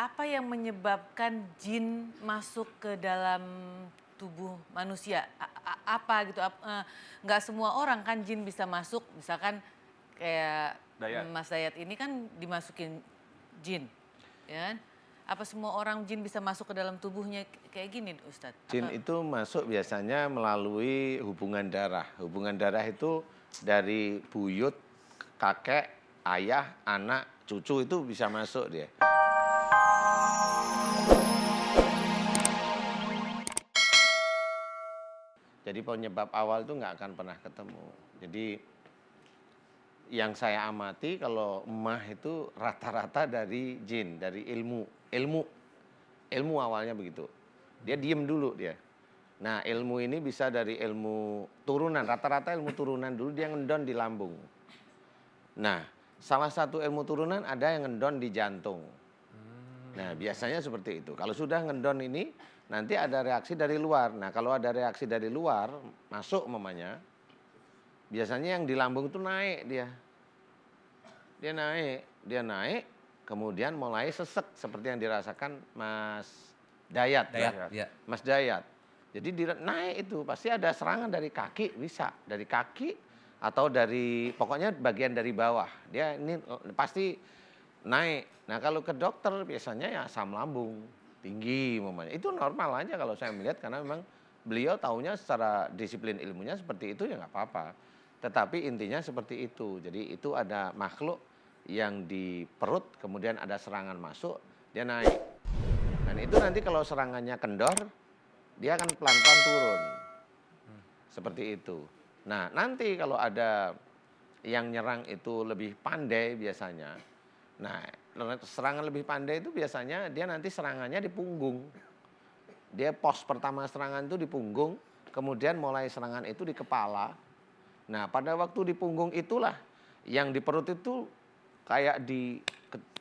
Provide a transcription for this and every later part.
apa yang menyebabkan jin masuk ke dalam tubuh manusia? Apa gitu? Nggak semua orang kan jin bisa masuk, misalkan kayak Dayat. Mas Dayat ini kan dimasukin jin, ya kan? Apa semua orang jin bisa masuk ke dalam tubuhnya kayak gini, Ustadz? Jin itu masuk biasanya melalui hubungan darah. Hubungan darah itu dari buyut, kakek, ayah, anak, cucu itu bisa masuk dia. Jadi penyebab awal itu nggak akan pernah ketemu. Jadi yang saya amati kalau emah itu rata-rata dari jin, dari ilmu awalnya begitu. Dia diem dulu dia. Nah ilmu ini bisa dari ilmu turunan, rata-rata ilmu turunan dulu dia ngendon di lambung. Nah salah satu ilmu turunan ada yang ngendon di jantung. Nah biasanya seperti itu. Kalau sudah ngendon ini nanti ada reaksi dari luar. Nah kalau ada reaksi dari luar masuk umpamanya, biasanya yang di lambung itu naik dia. Dia naik, kemudian mulai sesek seperti yang dirasakan Mas Dayat. Ya. Mas Dayat. Jadi naik itu pasti ada serangan dari kaki, bisa dari kaki atau dari pokoknya bagian dari bawah. Dia ini pasti naik. Nah kalau ke dokter biasanya ya asam lambung tinggi umpamanya. Itu normal aja kalau saya melihat karena memang beliau taunya secara disiplin ilmunya seperti itu ya nggak apa-apa. Tetapi intinya seperti itu. Jadi itu ada makhluk yang di perut kemudian ada serangan masuk dia naik. Dan itu nanti kalau serangannya kendor dia akan pelan-pelan turun. Seperti itu. Nah nanti kalau ada yang nyerang itu lebih pandai biasanya. Nah serangan lebih pandai itu biasanya dia nanti serangannya di punggung. Dia pos pertama serangan itu di punggung. Kemudian mulai serangan itu di kepala. Nah pada waktu di punggung itulah yang di perut itu kayak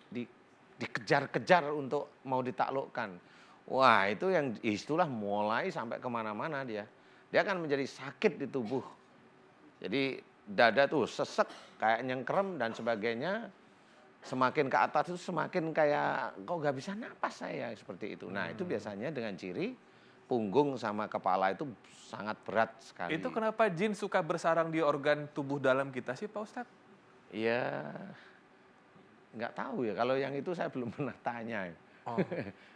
dikejar-kejar untuk mau ditaklukkan. Wah itu yang itulah mulai sampai kemana-mana dia. Dia akan menjadi sakit di tubuh. Jadi dada tuh sesek kayak nyengkrem dan sebagainya. Semakin ke atas itu semakin kayak kok gak bisa napas saya seperti itu. Nah itu biasanya dengan ciri punggung sama kepala itu sangat berat sekali. Itu kenapa jin suka bersarang di organ tubuh dalam kita sih Pak Ustadz? Ya nggak tahu ya. Kalau yang itu saya belum pernah tanya. Oh.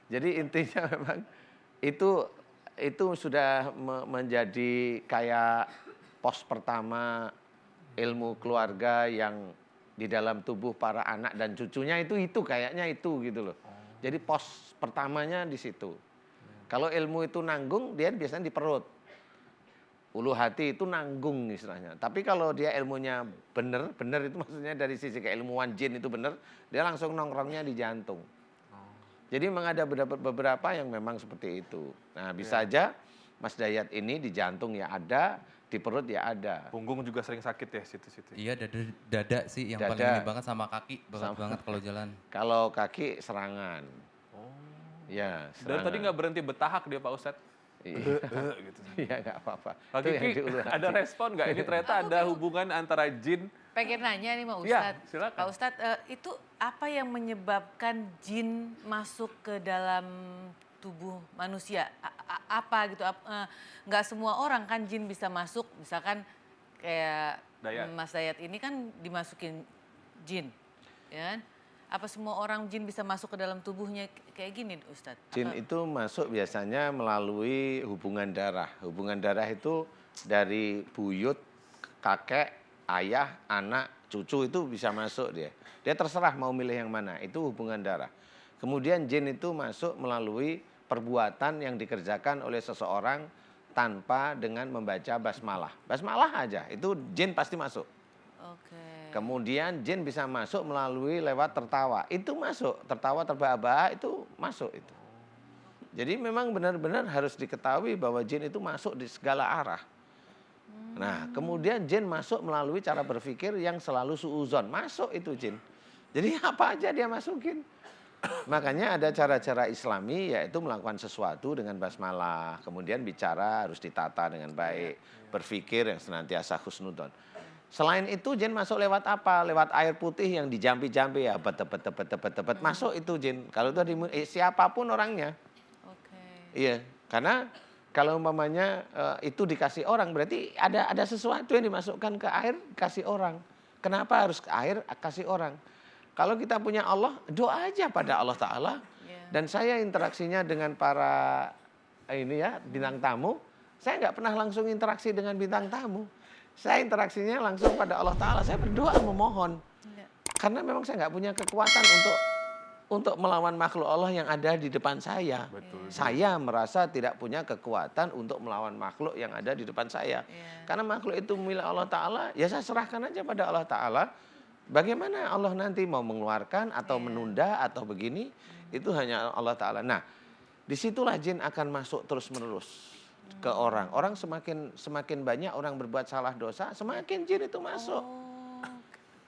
Jadi intinya memang itu sudah menjadi kayak pos pertama ilmu keluarga yang di dalam tubuh para anak dan cucunya itu kayaknya itu gitu loh. Jadi pos pertamanya di situ. Kalau ilmu itu nanggung dia biasanya di perut. Ulu hati itu nanggung istilahnya. Tapi kalau dia ilmunya benar itu maksudnya dari sisi keilmuan jin itu benar, dia langsung nongkrongnya di jantung. Jadi memang ada beberapa yang memang seperti itu. Nah bisa aja Mas Dayat ini di jantung ya ada, di perut ya ada. Punggung juga sering sakit ya situ-situ. Iya dada sih yang paling ini banget sama kaki banget kalau jalan. Kalau kaki serangan. Oh. Ya, Dan serangan. tadi nggak berhenti betahak dia Pak Ustadz. Iya, Gitu. iya nggak apa-apa. Pak Itu yang Kiki, di ulu hati. ada respon nggak? Ini ternyata ada hubungan antara jin. Pengen nanya nih Pak Iya, Ustadz. silakan. Pak Ustadz, itu apa yang menyebabkan jin masuk ke dalam tubuh manusia? Apa gitu? Nggak semua orang kan jin bisa masuk, misalkan kayak Dayat. Mas Dayat ini kan dimasukin jin, ya kan? Apa semua orang jin bisa masuk ke dalam tubuhnya kayak gini, Ustadz? Jin itu masuk biasanya melalui hubungan darah. Hubungan darah itu dari buyut, kakek, ayah, anak, cucu itu bisa masuk dia. Dia terserah mau milih yang mana, itu hubungan darah. Kemudian jin itu masuk melalui perbuatan yang dikerjakan oleh seseorang tanpa dengan membaca basmalah. Basmalah aja, itu jin pasti masuk. Oke. Kemudian jin bisa masuk melalui lewat tertawa. Itu masuk, tertawa terbahak-bahak itu masuk itu. Jadi memang benar-benar harus diketahui bahwa jin itu masuk di segala arah. Nah, kemudian jin masuk melalui cara berpikir yang selalu suuzon. Masuk itu jin. Jadi apa aja dia masukin. Makanya ada cara-cara Islami yaitu melakukan sesuatu dengan basmalah. Kemudian bicara harus ditata dengan baik. Berpikir yang senantiasa husnudon. Selain itu jin masuk lewat apa? Lewat air putih yang dijampi-jampi ya, tepet, masuk itu jin. Kalau itu siapapun orangnya. Oke. Iya, karena kalau umpamanya itu dikasih orang berarti ada sesuatu yang dimasukkan ke air kasih orang. Kenapa harus ke air kasih orang? Kalau kita punya Allah, doa aja pada Allah Ta'ala. Iya. Dan saya interaksinya dengan para bintang tamu, saya nggak pernah langsung interaksi dengan bintang tamu. Saya interaksinya langsung pada Allah Ta'ala. Saya berdoa memohon. Iya. Karena memang saya nggak punya kekuatan untuk melawan makhluk Allah yang ada di depan saya. Betul. Saya merasa tidak punya kekuatan untuk melawan makhluk yang ada di depan saya. Iya. Karena makhluk itu milik Allah Ta'ala, ya saya serahkan aja pada Allah Ta'ala. Bagaimana Allah nanti mau mengeluarkan atau menunda atau begini, itu hanya Allah Ta'ala. Nah, disitulah jin akan masuk terus-menerus ke orang. Orang semakin banyak orang berbuat salah dosa, semakin jin itu masuk. Oh,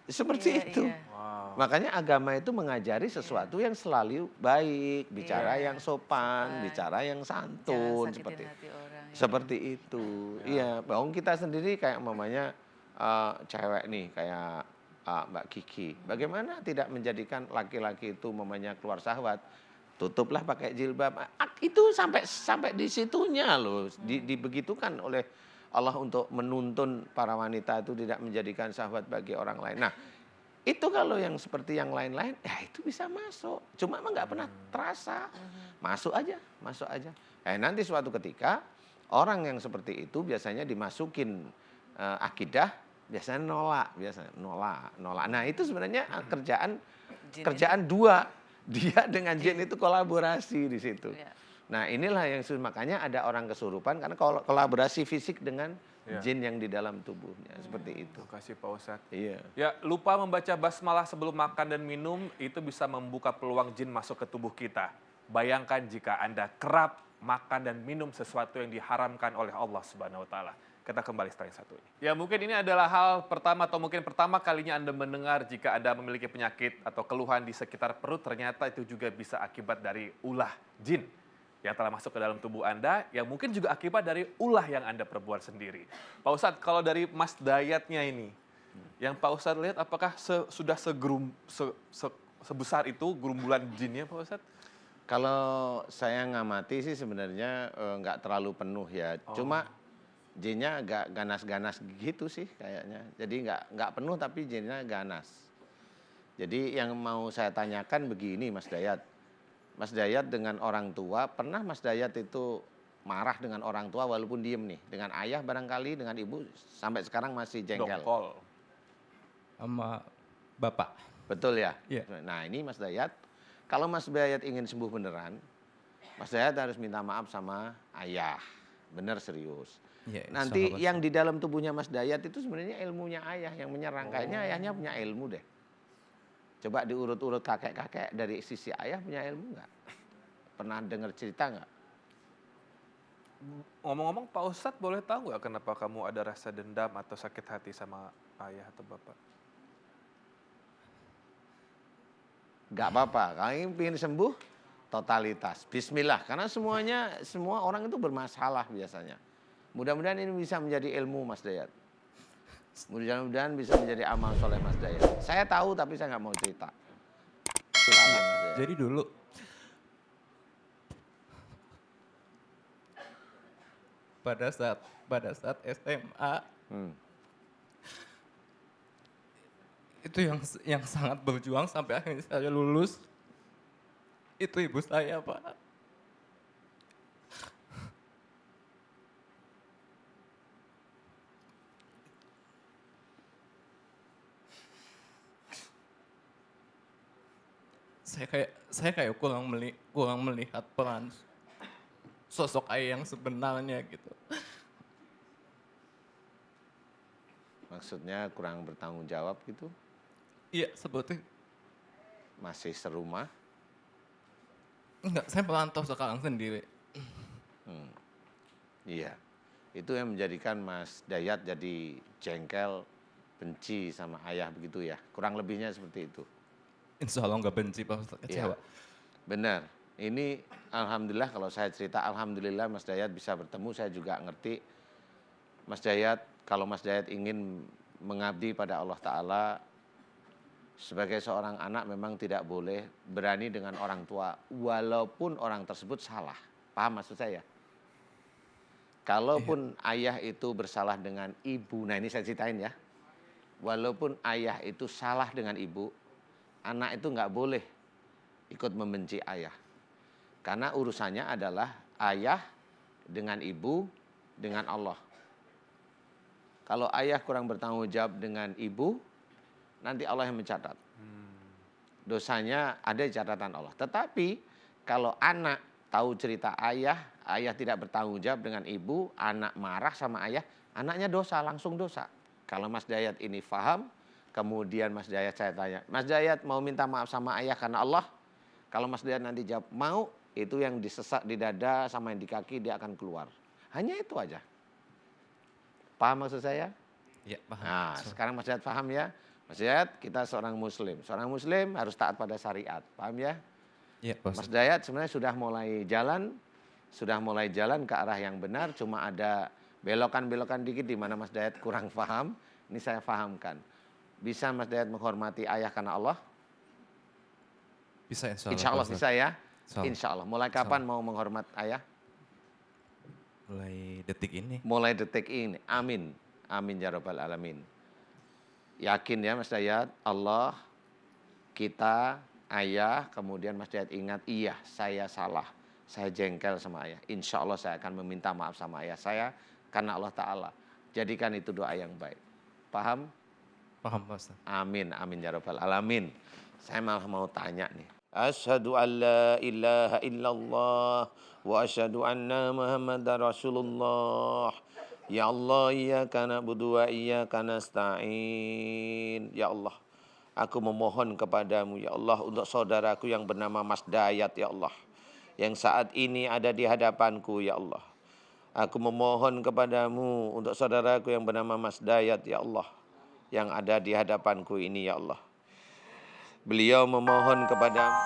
Seperti iya, itu. iya. Wow. Makanya agama itu mengajari sesuatu yang selalu baik, bicara Iya, yang sopan, sopan. bicara yang Jangan santun, sakitin seperti hati orang. Ya. seperti itu. Iya, bahwa kita sendiri kayak mamanya cewek nih kayak Mbak Kiki. Bagaimana tidak menjadikan laki-laki itu mamanya keluar syahwat? Tutuplah pakai jilbab. Itu sampai di situnya loh, dibegitukan oleh Allah untuk menuntun para wanita itu tidak menjadikan syahwat bagi orang lain. Nah, itu kalau yang seperti yang lain-lain, ya itu bisa masuk. Cuma emang nggak pernah terasa. Masuk aja. Nanti suatu ketika orang yang seperti itu biasanya dimasukin akidah, biasanya nolak. Nah itu sebenarnya kerjaan dua. Dia dengan jin itu kolaborasi di situ. Iya. Nah inilah yang makanya ada orang kesurupan karena kolaborasi fisik dengan jin yang di dalam tubuhnya seperti itu. Terima kasih Pak Ustadz. Iya. Ya, lupa membaca basmalah sebelum makan dan minum itu bisa membuka peluang jin masuk ke tubuh kita. Bayangkan jika Anda kerap makan dan minum sesuatu yang diharamkan oleh Allah Subhanahu wa taala. Kita kembali setelah yang satu ini. Ya, mungkin ini adalah hal pertama atau mungkin pertama kalinya Anda mendengar jika Anda memiliki penyakit atau keluhan di sekitar perut, ternyata itu juga bisa akibat dari ulah jin yang telah masuk ke dalam tubuh Anda, yang mungkin juga akibat dari ulah yang Anda perbuat sendiri. Pak Ustadz, kalau dari Mas Dayatnya ini, yang Pak Ustadz lihat apakah sudah sebesar itu gerumbulan jinnya Pak Ustadz? Kalau saya ngamati sih sebenarnya nggak terlalu penuh ya. Cuma jinnya agak ganas-ganas gitu sih kayaknya. Jadi nggak penuh tapi jinnya ganas. Jadi yang mau saya tanyakan begini Mas Dayat. Mas Dayat dengan orang tua, pernah Mas Dayat itu marah dengan orang tua walaupun diem nih? Dengan ayah barangkali, dengan ibu sampai sekarang masih jengkel? Dongkol. Sama bapak. Betul ya? Iya. Nah ini Mas Dayat, kalau Mas Dayat ingin sembuh beneran, Mas Dayat harus minta maaf sama ayah. Bener serius. Ya, Nanti sahabat. yang di dalam tubuhnya Mas Dayat itu sebenarnya ilmunya ayah yang menyerang. Kayaknya ayahnya punya ilmu deh. Coba diurut-urut kakek-kakek dari sisi ayah punya ilmu nggak? Pernah dengar cerita nggak? Ngomong-ngomong Pak Ustadz boleh tahu nggak kenapa kamu ada rasa dendam atau sakit hati sama ayah atau bapak? Nggak apa-apa, kalau ingin sembuh, totalitas. Bismillah, karena semua orang itu bermasalah biasanya. Mudah-mudahan ini bisa menjadi ilmu Mas Dayat. Mudah-mudahan bisa menjadi amal soleh Mas Dayat. Saya tahu tapi saya nggak mau cerita. Silakan Mas Dayat. Jadi dulu pada saat SMA itu yang sangat berjuang sampai akhirnya saya lulus itu ibu saya, Pak. Saya kayak kurang melihat peran sosok ayah yang sebenarnya gitu. Maksudnya kurang bertanggung jawab gitu? Iya, seperti Masih serumah? enggak, saya merantau sekarang sendiri. Iya. Itu yang menjadikan Mas Dayat jadi jengkel, benci sama ayah begitu ya. Kurang lebihnya seperti itu. Insya Allah nggak benci, Pak Ustadz, kecewa. Benar. Ini alhamdulillah kalau saya cerita alhamdulillah Mas Dayat bisa bertemu, saya juga ngerti. Mas Dayat, kalau Mas Dayat ingin mengabdi pada Allah Ta'ala, sebagai seorang anak memang tidak boleh berani dengan orang tua walaupun orang tersebut salah. Paham maksud saya? Kalaupun ayah itu bersalah dengan ibu, nah ini saya ceritain ya. Walaupun ayah itu salah dengan ibu, anak itu nggak boleh ikut membenci ayah. Karena urusannya adalah ayah dengan ibu, dengan Allah. Kalau ayah kurang bertanggung jawab dengan ibu, nanti Allah yang mencatat. Dosanya ada di catatan Allah. Tetapi kalau anak tahu cerita ayah, ayah tidak bertanggung jawab dengan ibu, anak marah sama ayah, anaknya dosa, langsung dosa. Kalau Mas Dayat ini paham, kemudian Mas Dayat saya tanya, Mas Dayat mau minta maaf sama ayah karena Allah? Kalau Mas Dayat nanti jawab mau, itu yang disesak di dada sama yang di kaki dia akan keluar. Hanya itu aja. Paham maksud saya? Ya, paham. Nah, sekarang Mas Dayat paham ya? Mas Dayat, kita seorang muslim. Seorang muslim harus taat pada syariat. Paham ya? Ya, Pak Mas Ustadz. Dayat sebenarnya sudah mulai jalan ke arah yang benar, cuma ada belokan-belokan dikit di mana Mas Dayat kurang paham. Ini saya pahamkan. Bisa Mas Dayat menghormati ayah karena Allah? Bisa insya Allah. Insya Allah Pak bisa ya? Insya Allah. Insya Allah. Mulai kapan mau menghormat ayah? Mulai detik ini. Mulai detik ini. Amin. Amin ya rabbal alamin. Yakin ya Mas Dayat, Allah, kita, ayah, kemudian Mas Dayat ingat, iya saya salah. Saya jengkel sama ayah. Insya Allah saya akan meminta maaf sama ayah saya karena Allah Ta'ala. Jadikan itu doa yang baik. Paham? Paham Pak Ustadz. Amin, amin ya rabbal alamin. Saya malah mau tanya nih. Asyhadu an la ilaha illallah wa asyhadu anna Muhammadar Rasulullah. Ya Allah, iyyaka na'budu wa iyyaka nasta'in. Ya Allah, aku memohon kepadamu ya Allah untuk saudaraku yang bernama Mas Dayat ya Allah, yang saat ini ada di hadapanku ya Allah. Aku memohon kepadamu untuk saudaraku yang bernama Mas Dayat ya Allah, yang ada di hadapanku ini ya Allah. Beliau memohon kepadamu